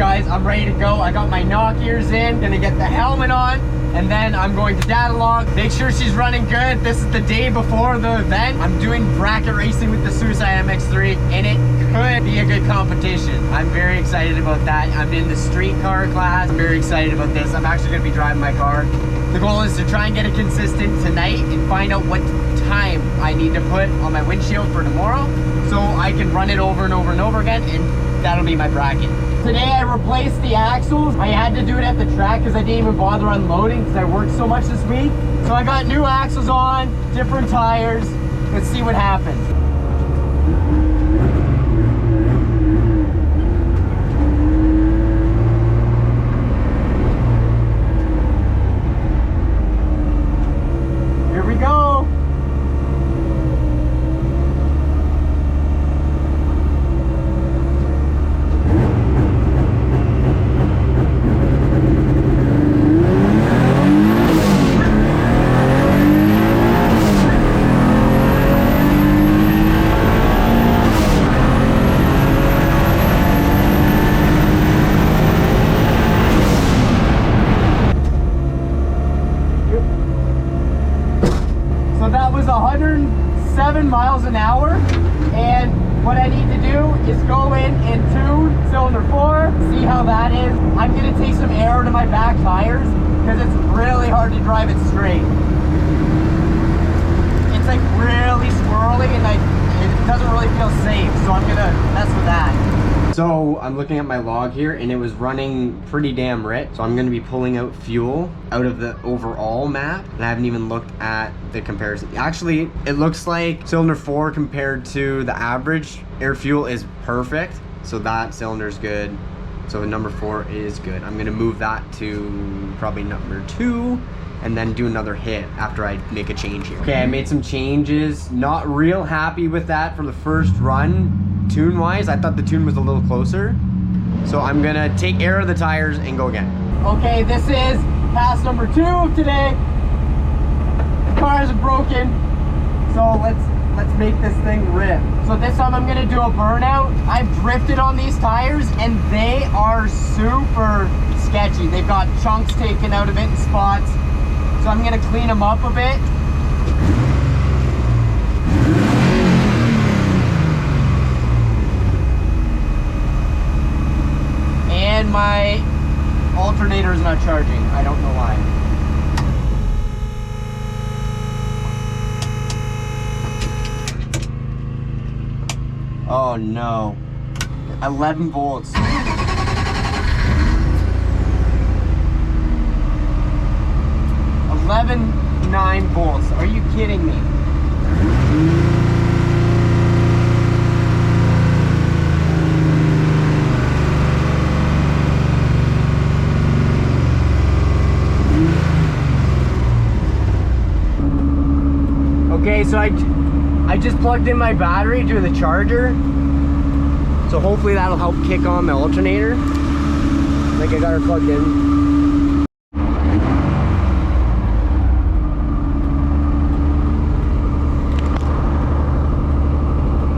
guys, I'm ready to go. I got my knock ears in, gonna get the helmet on, and then I'm going to data log, make sure she's running good. This is the day before the event. I'm doing bracket racing with the SUICIDE MX3, and it could be a good competition. I'm very excited about that. I'm in the street car class. I'm very excited about this. I'm actually gonna be driving my car. The goal is to try and get it consistent tonight and find out what time I need to put on my windshield for tomorrow so I can run it over and over and over again, and that'll be my bracket. Today I replaced the axles. I had to do it at the track because I didn't even bother unloading because I worked so much this week. So I got new axles on, different tires. Let's see what happens. Here we go. So that was 107 miles an hour, and what I need to do is go in and tune cylinder 4, see how that is. I'm going to take some air to my back tires because it's really hard to drive it straight. It's like really swirly and it doesn't really feel safe, so I'm going to mess with that. So I'm looking at my log here and it was running pretty damn rich. So I'm gonna be pulling out fuel out of the overall map, and I haven't even looked at the comparison. Actually, it looks like cylinder 4 compared to the average air fuel is perfect. So that cylinder's good. So number 4 is good. I'm gonna move that to probably number 2 and then do another hit after I make a change here. Okay, I made some changes. Not real happy with that for the first run. Tune wise, I thought the tune was a little closer. So I'm gonna take air of the tires and go again. Okay, this is pass number 2 of today. The cars are broken. So let's make this thing rip. So this time I'm gonna do a burnout. I've drifted on these tires and they are super sketchy. They've got chunks taken out of it in spots. So I'm gonna clean them up a bit. And my alternator is not charging. I don't know why. Oh no. 11 volts. 11.9 volts. Are you kidding me? Okay, so I just plugged in my battery to the charger. So hopefully that'll help kick on the alternator. Like I got her plugged in.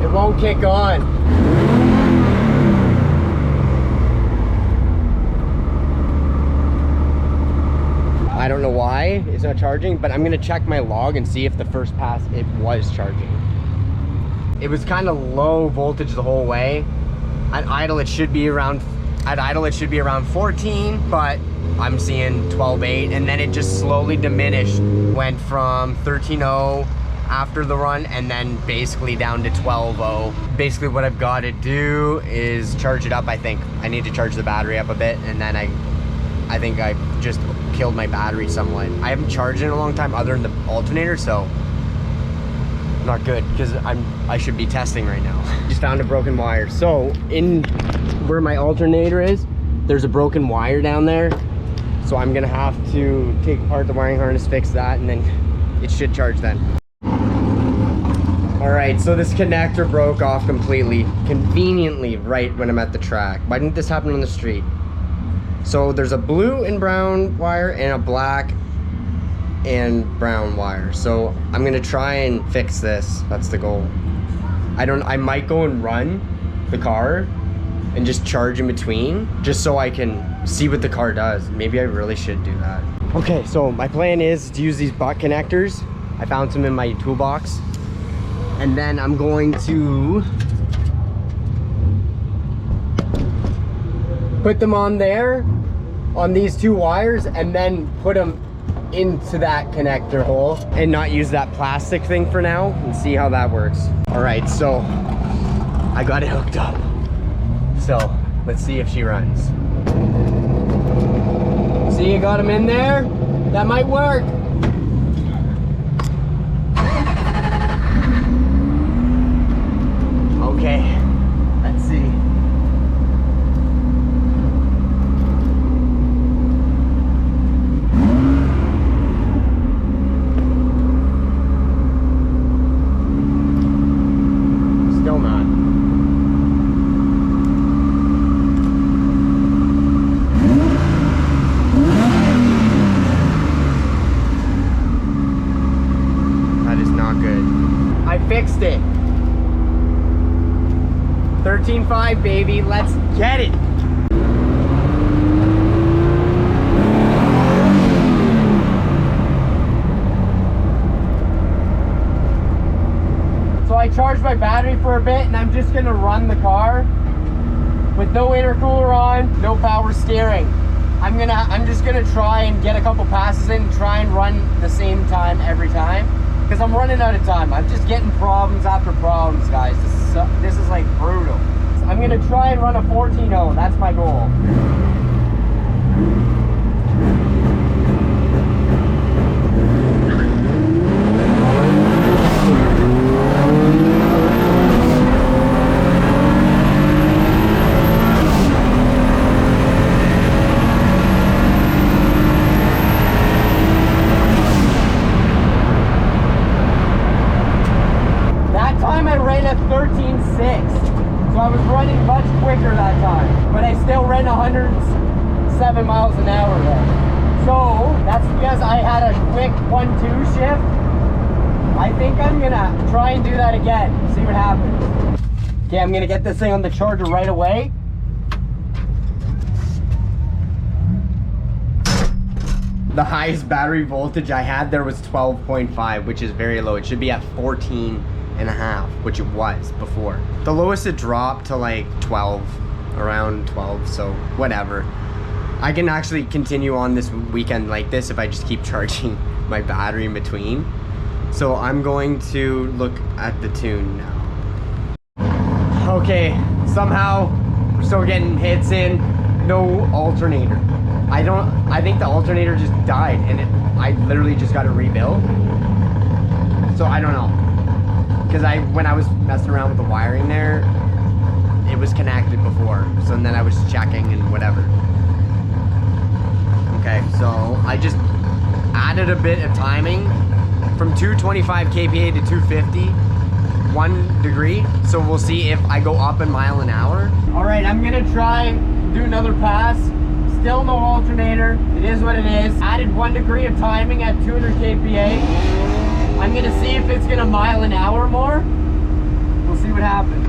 It won't kick on. I don't know why it's not charging, but I'm gonna check my log and see if the first pass it was charging. It was kind of low voltage the whole way. At idle it should be around 14, but I'm seeing 12.8, and then it just slowly diminished. Went from 13.0 after the run and then basically down to 12.0. Basically what I've got to do is charge it up. I think I need to charge the battery up a bit, and then I think I just killed my battery somewhat. I haven't charged in a long time other than the alternator, so not good because I should be testing right now. Just found a broken wire. So in where my alternator is, there's a broken wire down there. So I'm gonna have to take apart the wiring harness, fix that, and then it should charge then. All right, so this connector broke off completely, conveniently right when I'm at the track. Why didn't this happen on the street? So there's a blue and brown wire and a black and brown wire. So I'm gonna try and fix this. That's the goal. I might go and run the car and just charge in between, just so I can see what the car does. Maybe I really should do that. Okay, so my plan is to use these butt connectors. I found some in my toolbox. And then I'm going to put them on there, on these two wires, and then put them into that connector hole and not use that plastic thing for now and see how that works. All right, so I got it hooked up. So let's see if she runs. See, you got them in there? That might work. Okay, let's see. Still not. That is not good. I fixed it. 13.5, baby, let's get it. So I charged my battery for a bit and I'm just gonna run the car with no intercooler on, no power steering. I'm just gonna try and get a couple passes in and try and run the same time every time, because I'm running out of time. I'm just getting problems after problems, guys. This is like brutal. I'm gonna try and run a 14.0. That's my goal. That time I ran at 13.6. So I was running much quicker that time, but I still ran 107 miles an hour there. So that's because I had a quick 1-2 shift. I think I'm gonna try and do that again, see what happens. Okay, I'm gonna get this thing on the charger right away. The highest battery voltage I had there was 12.5, which is very low. It should be at 14.5, which it was before. The lowest it dropped to like 12, around 12, so whatever. I can actually continue on this weekend like this if I just keep charging my battery in between. So I'm going to look at the tune now. Okay, somehow we're still getting hits in, no alternator. I think the alternator just died and I literally just got it rebuilt. So I don't know. Because when I was messing around with the wiring there, it was connected before. So then I was checking and whatever. Okay, so I just added a bit of timing from 225 kPa to 250, 1 degree. So we'll see if I go up in mile an hour. All right, I'm gonna try do another pass. Still no alternator. It is what it is. Added 1 degree of timing at 200 kPa. I'm gonna see if it's gonna mile an hour more. We'll see what happens.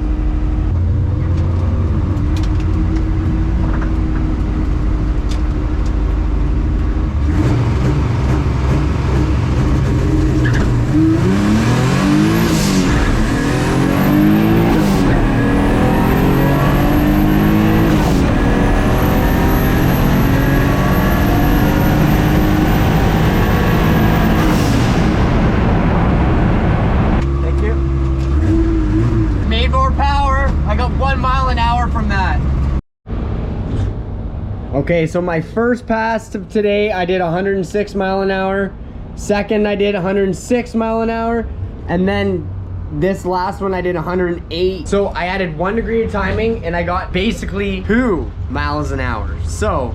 Okay, so my first pass of today, I did 106 mile an hour. Second, I did 106 mile an hour. And then this last one, I did 108. So I added 1 degree of timing and I got basically 2 miles an hour. So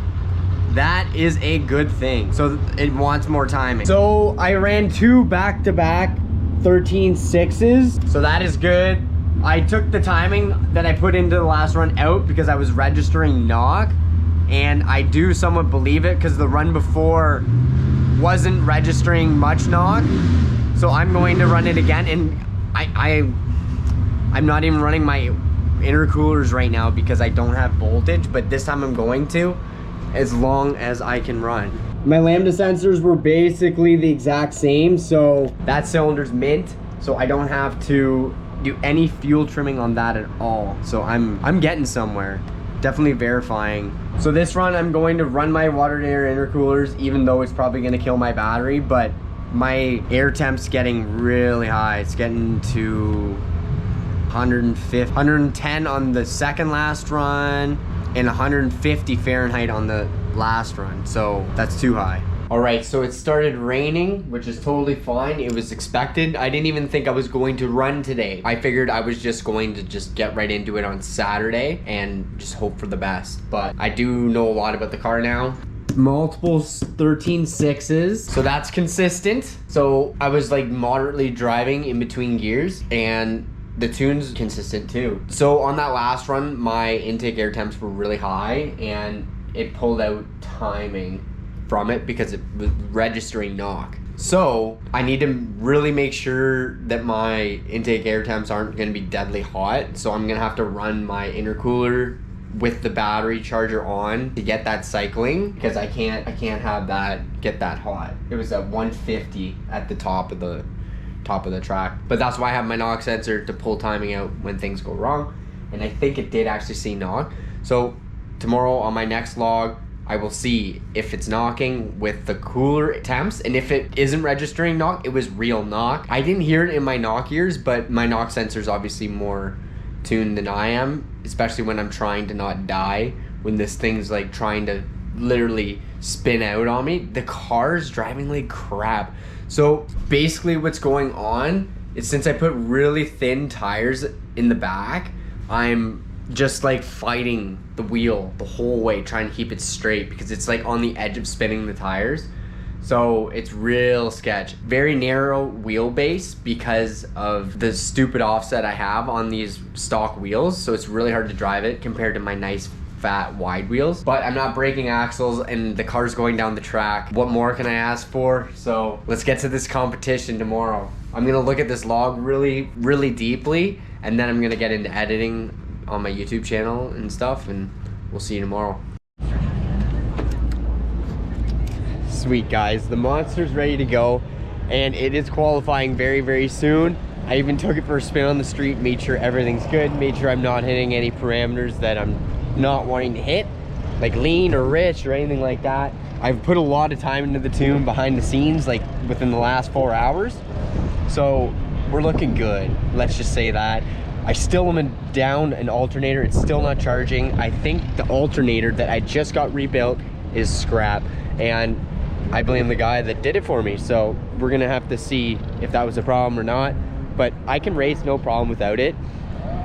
that is a good thing. So it wants more timing. So I ran 2 back-to-back 13.6s. So that is good. I took the timing that I put into the last run out because I was registering knock. And I do somewhat believe it because the run before wasn't registering much knock. So I'm going to run it again, and I'm not even running my intercoolers right now because I don't have voltage, but this time I'm going to, as long as I can run. My lambda sensors were basically the exact same, so that cylinder's mint, so I don't have to do any fuel trimming on that at all. So I'm getting somewhere. Definitely verifying. So this run, I'm going to run my water to air intercoolers, even though it's probably gonna kill my battery, but my air temp's getting really high. It's getting to 150, 110 on the second last run, and 150 Fahrenheit on the last run, so that's too high. All right, so it started raining, which is totally fine. It was expected. I didn't even think I was going to run today. I figured I was just going to just get right into it on Saturday and just hope for the best. But I do know a lot about the car now. Multiple 13.6s, so that's consistent. So I was like moderately driving in between gears, and the tune's consistent too. So on that last run, my intake air temps were really high, and it pulled out timing from it because it was registering knock. So I need to really make sure that my intake air temps aren't going to be deadly hot. So I'm going to have to run my intercooler with the battery charger on to get that cycling, because I can't have that get that hot. It was at 150 at the top of the track. But that's why I have my knock sensor to pull timing out when things go wrong. And I think it did actually see knock. So tomorrow on my next log, I will see if it's knocking with the cooler temps, and if it isn't registering knock, it was real knock. I didn't hear it in my knock ears, but my knock sensor is obviously more tuned than I am, especially when I'm trying to not die, when this thing's like trying to literally spin out on me. The car's driving like crap. So basically what's going on is, since I put really thin tires in the back, I'm just like fighting the wheel the whole way, trying to keep it straight, because it's like on the edge of spinning the tires. So it's real sketch. Very narrow wheelbase because of the stupid offset I have on these stock wheels. So it's really hard to drive it compared to my nice fat wide wheels. But I'm not breaking axles, and the car's going down the track. What more can I ask for? So let's get to this competition tomorrow. I'm gonna look at this log really, really deeply, and then I'm gonna get into editing on my YouTube channel and stuff, and we'll see you tomorrow. Sweet guys, the monster's ready to go, and it is qualifying very, very soon. I even took it for a spin on the street, made sure everything's good, made sure I'm not hitting any parameters that I'm not wanting to hit, like lean or rich or anything like that. I've put a lot of time into the tune behind the scenes, like within the last 4 hours, so we're looking good, let's just say that. I still am down an alternator. It's still not charging. I think the alternator that I just got rebuilt is scrap, and I blame the guy that did it for me. So we're gonna have to see if that was a problem or not, but I can race no problem without it.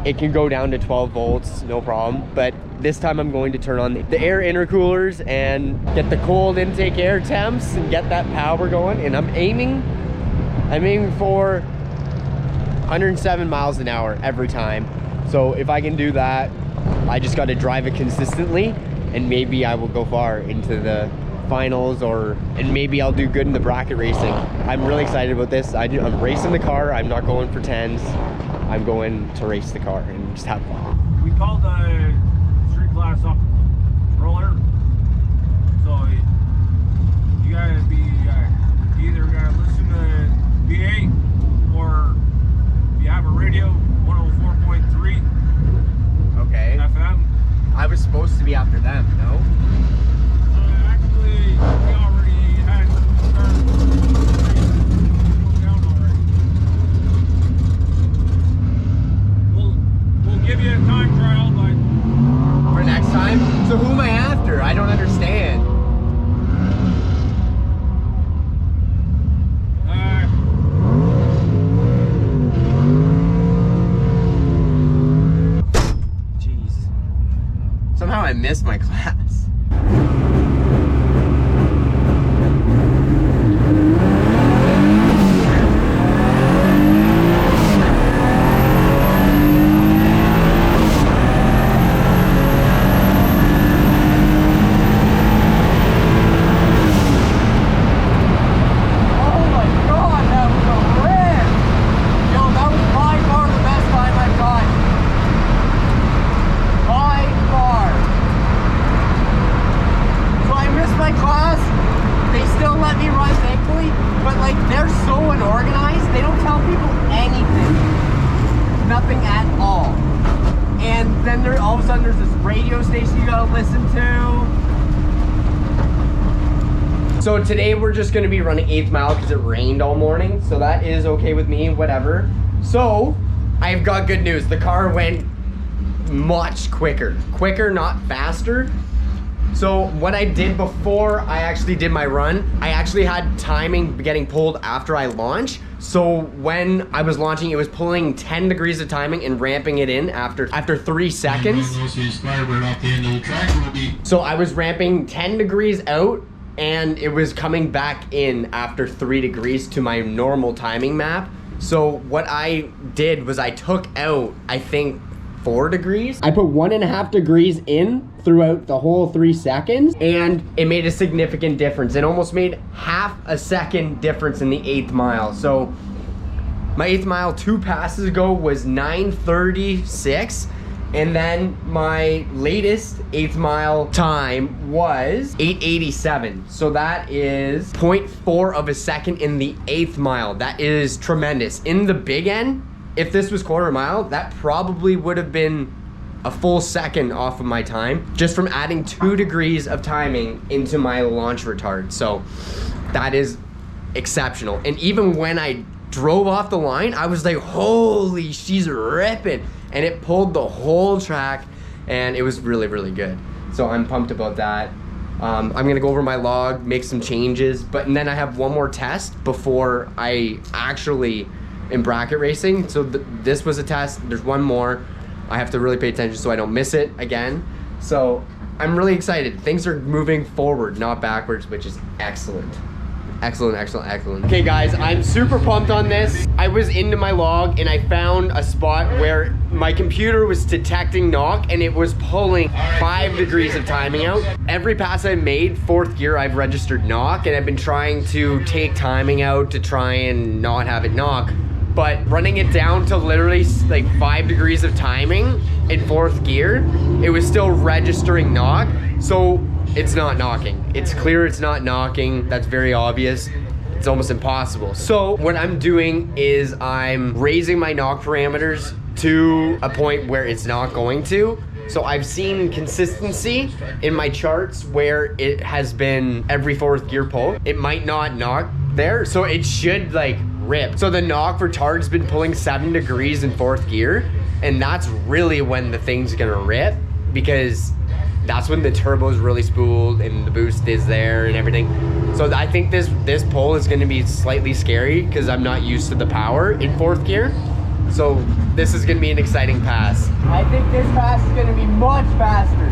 It can go down to 12 volts, no problem. But this time I'm going to turn on the air intercoolers and get the cold intake air temps and get that power going. And I'm aiming for 107 miles an hour every time. So if I can do that, I just got to drive it consistently, and maybe I will go far into the finals, and maybe I'll do good in the bracket racing. I'm really excited about this. I'm racing the car. I'm not going for 10s. I'm going to race the car and just have fun. We called the street class up earlier, so you gotta be either gotta listen to VA, or you have a radio, 104.3 Okay. FM. I was supposed to be after them, no? Actually, we already had started down already. We'll give you a time trial, but For next time? So who am I after? I don't understand. Somehow I missed my class. one, there's this radio station you gotta listen to. So today we're just gonna be running 8th mile because it rained all morning. So that is okay with me, whatever. So I've got good news. The car went much quicker. Quicker, not faster. So what I did before I actually did my run, I actually had timing getting pulled after I launched. So when I was launching, it was pulling 10 degrees of timing and ramping it in after 3 seconds. So I was ramping 10 degrees out and it was coming back in after 3 degrees to my normal timing map. So what I did was I took out, I think, 4 degrees. I put 1.5 degrees in throughout the whole 3 seconds, and it made a significant difference. It almost made half a second difference in the 8th mile. So my 8th mile 2 passes ago was 9:36, and then my latest 8th mile time was 8:87. So that is 0.4 of a second in the 8th mile. That is tremendous. In the big end, if this was quarter mile, that probably would have been a full second off of my time just from adding 2 degrees of timing into my launch retard. So that is exceptional. And even when I drove off the line, I was like, holy, she's ripping. And it pulled the whole track and it was really, really good. So I'm pumped about that. I'm gonna go over my log, make some changes, and then I have one more test before I actually in bracket racing. So this was a test. There's one more. I have to really pay attention so I don't miss it again. So I'm really excited. Things are moving forward, not backwards, which is excellent. Excellent, excellent, excellent. Okay guys, I'm super pumped on this. I was into my log and I found a spot where my computer was detecting knock and it was pulling 5 degrees of timing out. Every pass I made, 4th gear, I've registered knock, and I've been trying to take timing out to try and not have it knock. But running it down to literally like 5 degrees of timing in 4th gear, it was still registering knock. So it's not knocking. It's clear it's not knocking. That's very obvious. It's almost impossible. So what I'm doing is I'm raising my knock parameters to a point where it's not going to. So I've seen consistency in my charts where it has been every 4th gear pull. It might not knock there, so it should like rip. So the knock retard's been pulling 7 degrees in 4th gear, and that's really when the thing's gonna rip, because that's when the turbo's really spooled and the boost is there and everything. So I think this pull is gonna be slightly scary because I'm not used to the power in 4th gear. So this is gonna be an exciting pass. I think this pass is gonna be much faster.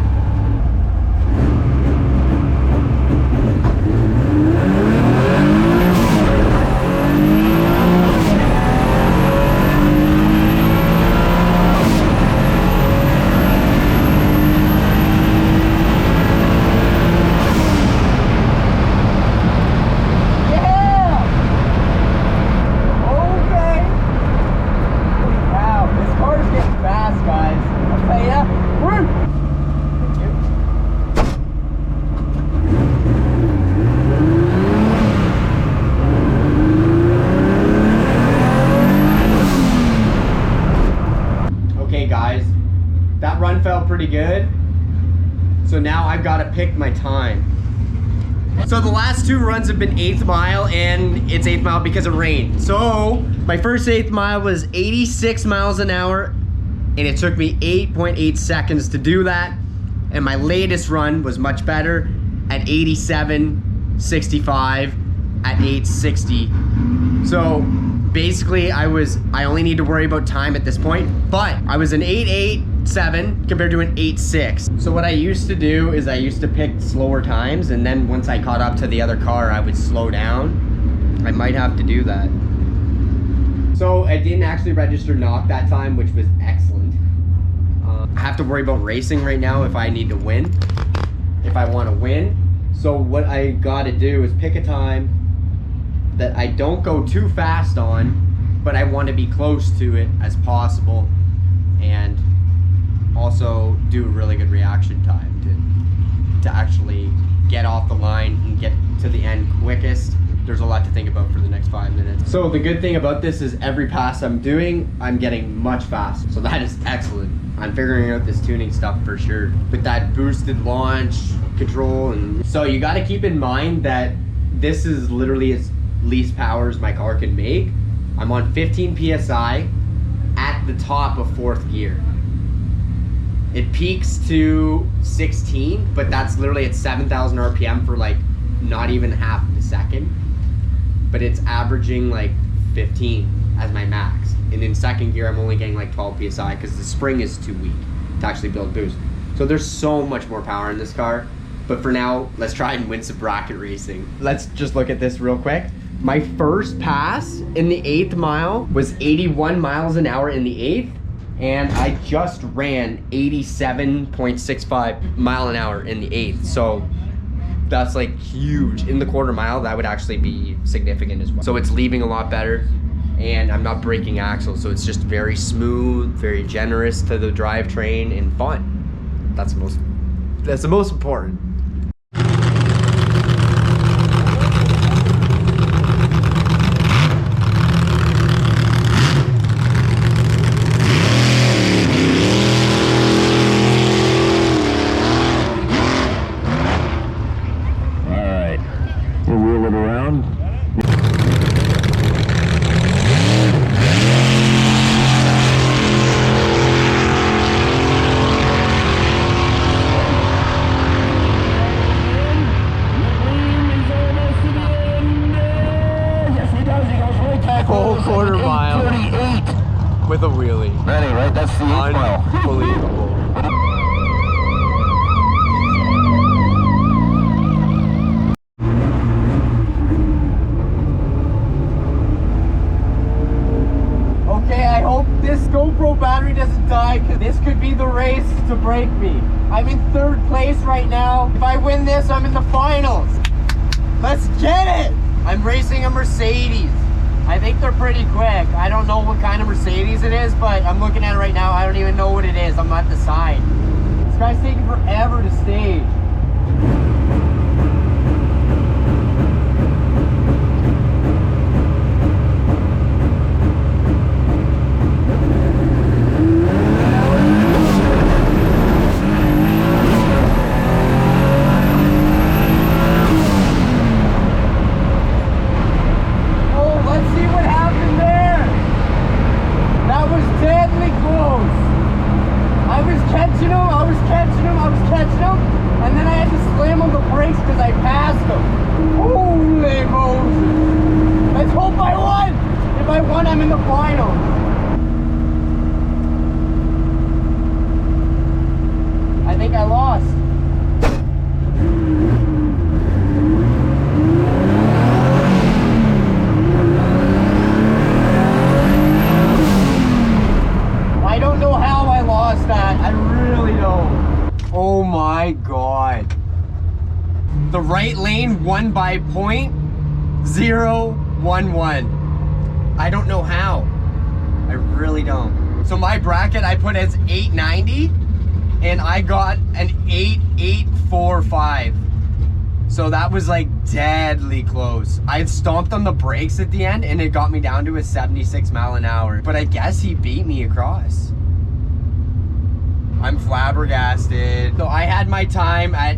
That run felt pretty good. So now I've got to pick my time. So the last 2 runs have been 8th mile, and it's 8th mile because of rain. So my first 8th mile was 86 miles an hour, and it took me 8.8 seconds to do that. And my latest run was much better at 87.65 at 860. So basically I only need to worry about time at this point, but I was an 8.87 compared to an 8.6. So what I used to do is I used to pick slower times, and then once I caught up to the other car, I would slow down. I might have to do that. So I didn't actually register knock that time, which was excellent. I have to worry about racing right now if I need to win, if I want to win. So what I gotta do is pick a time that I don't go too fast on, but I want to be close to it as possible, and also do a really good reaction time to actually get off the line and get to the end quickest. There's a lot to think about for the next 5 minutes. So the good thing about this is every pass I'm doing, I'm getting much faster. So that is excellent. I'm figuring out this tuning stuff for sure. With that boosted launch control. And so you gotta keep in mind that this is literally as least power as my car can make. I'm on 15 PSI at the top of 4th gear. It peaks to 16, but that's literally at 7,000 RPM for like not even half a second. But it's averaging like 15 as my max. And in 2nd gear, I'm only getting like 12 PSI because the spring is too weak to actually build boost. So there's so much more power in this car. But for now, let's try and win some bracket racing. Let's just look at this real quick. My first pass in the 8th mile was 81 miles an hour in the 8th. And I just ran 87.65 mile an hour in the 8th. So that's like huge. In the quarter mile, that would actually be significant as well. So it's leaving a lot better. And I'm not breaking axles, so it's just very smooth, very generous to the drivetrain and fun. That's the most important. All right, we'll wheel it around. Full quarter mile with a wheelie. Ready, right? That's the 8th mile. Unbelievable. Okay, I hope this GoPro battery doesn't die because this could be the race to break me. I'm in 3rd place right now. If I win this, I'm in the finals. Let's get it! I'm racing a Mercedes. I think they're pretty quick. I don't know what kind of Mercedes it is, but I'm looking at it right now. I don't even know what it is. I'm at the side. This guy's taking forever to stage. And then I had to slam on the brakes because I passed him. Holy Moses. Let's hope I won. If I won, I'm in the finals. I think I lost. I don't know how I lost that. I really don't. Oh my God. The right lane won by 0.011. I don't know how. I really don't. So my bracket I put as 890 and I got an 8845. So that was like deadly close. I had stomped on the brakes at the end and it got me down to a 76 mile an hour. But I guess he beat me across. I'm flabbergasted. So I had my time at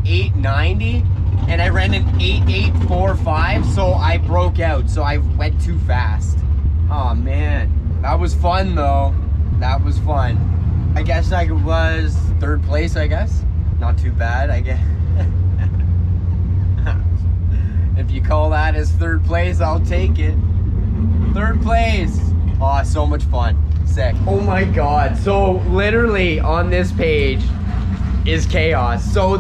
890 and I ran an 8845, so I broke out. So I went too fast. Oh man, that was fun though. That was fun. I guess I was 3rd place, I guess. Not too bad, I guess. If you call that as 3rd place, I'll take it. 3rd place. Oh, so much fun. Sick. Oh my God. So literally on this page is chaos. So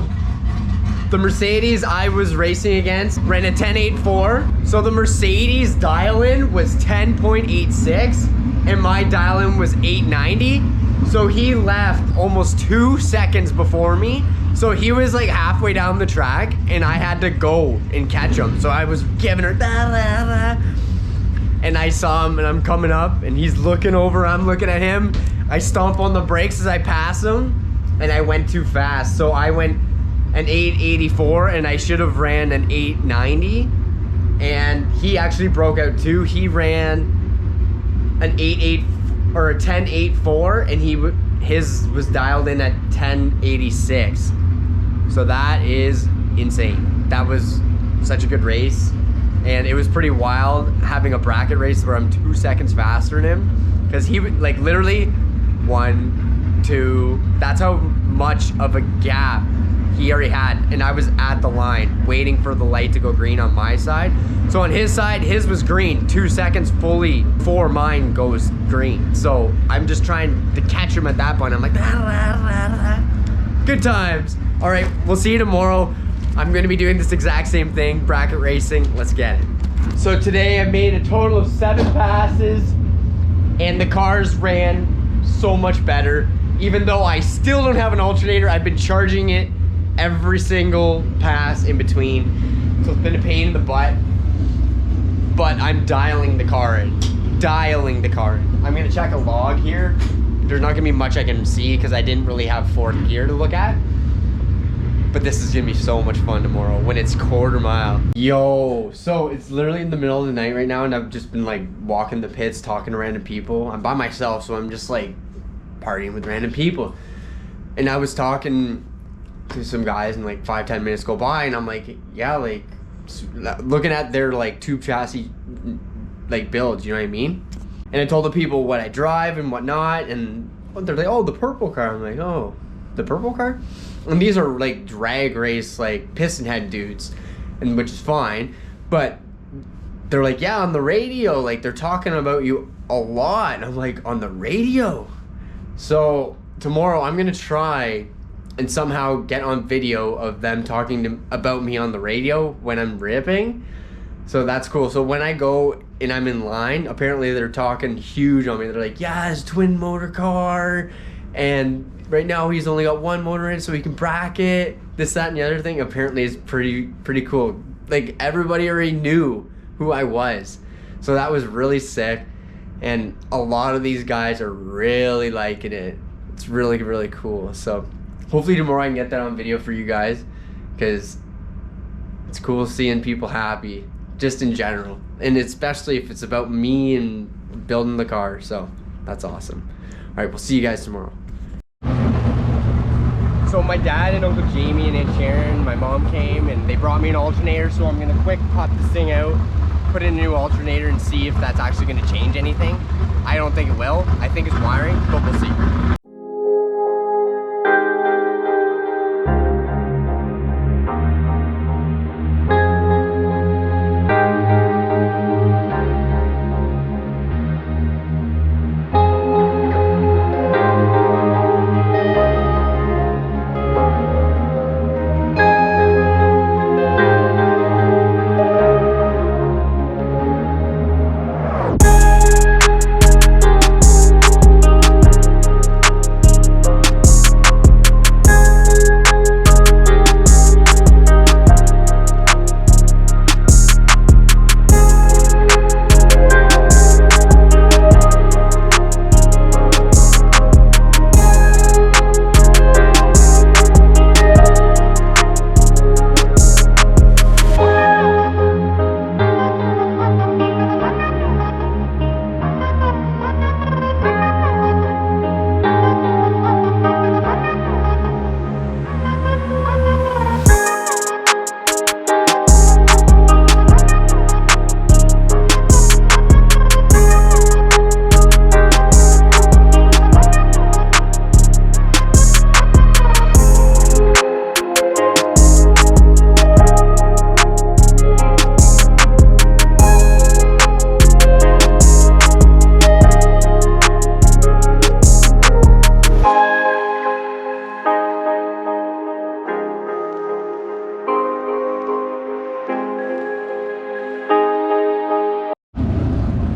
the Mercedes I was racing against ran a 10.84. So the Mercedes dial-in was 10.86 and my dial-in was 890. So he left almost 2 seconds before me. So he was like halfway down the track and I had to go and catch him. So I was giving her and I saw him and I'm coming up and he's looking over, I'm looking at him. I stomp on the brakes as I pass him and I went too fast. So I went an 884 and I should have ran an 890 and he actually broke out too. He ran an 88 or a 1084 and his was dialed in at 1086. So that is insane. That was such a good race. And it was pretty wild having a bracket race where I'm 2 seconds faster than him. Because he would, like, literally 1, 2, that's how much of a gap he already had. And I was at the line waiting for the light to go green on my side. So on his side, his was green 2 seconds fully before mine goes green. So I'm just trying to catch him at that point. I'm like, good times. All right, we'll see you tomorrow. I'm gonna be doing this exact same thing, bracket racing. Let's get it. So today I made a total of 7 passes and the cars ran so much better. Even though I still don't have an alternator, I've been charging it every single pass in between. So it's been a pain in the butt, but I'm dialing the car in. I'm gonna check a log here. There's not gonna be much I can see because I didn't really have fourth gear to look at. But this is gonna be so much fun tomorrow when it's quarter mile. Yo, so it's literally in the middle of the night right now and I've just been like walking the pits, talking to random people. I'm by myself, so I'm just like partying with random people. And I was talking to some guys and like 5-10 minutes go by and I'm like, yeah, like looking at their like tube chassis like builds, you know what I mean? And I told the people what I drive and whatnot, and they're like, oh, the purple car. I'm like, oh, the purple car? And these are like drag race, like piston head dudes, and which is fine. But they're like, yeah, on the radio, like they're talking about you a lot. And I'm like, on the radio? So tomorrow I'm gonna try and somehow get on video of them talking about me on the radio when I'm ripping. So that's cool. So when I go and I'm in line, apparently they're talking huge on me. They're like, yeah, his twin motor car, and right now he's only got 1 motor in so he can bracket this, that, and the other thing. Apparently it's pretty cool. Like everybody already knew who I was. So that was really sick. And a lot of these guys are really liking it. It's really, really cool. So hopefully tomorrow I can get that on video for you guys, because it's cool seeing people happy just in general. And especially if it's about me and building the car. So that's awesome. All right, we'll see you guys tomorrow. So my dad and Uncle Jamie and Aunt Sharon, my mom came and they brought me an alternator, so I'm gonna quick pop this thing out, put in a new alternator and see if that's actually gonna change anything. I don't think it will. I think it's wiring, but we'll see.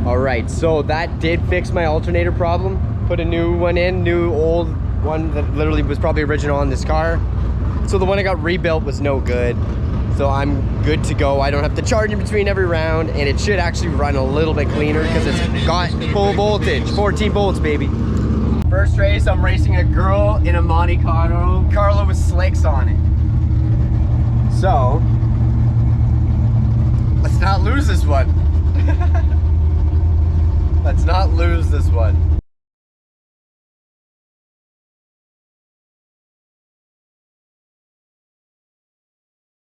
Alright, so that did fix my alternator problem. Put a new one in, new old one that literally was probably original on this car. So the one I got rebuilt was no good. So I'm good to go. I don't have to charge in between every round, and it should actually run a little bit cleaner because it's got full voltage, 14 volts, baby. First race, I'm racing a girl in a Monte Carlo with slicks on it. So, let's not lose this one. Let's not lose this one.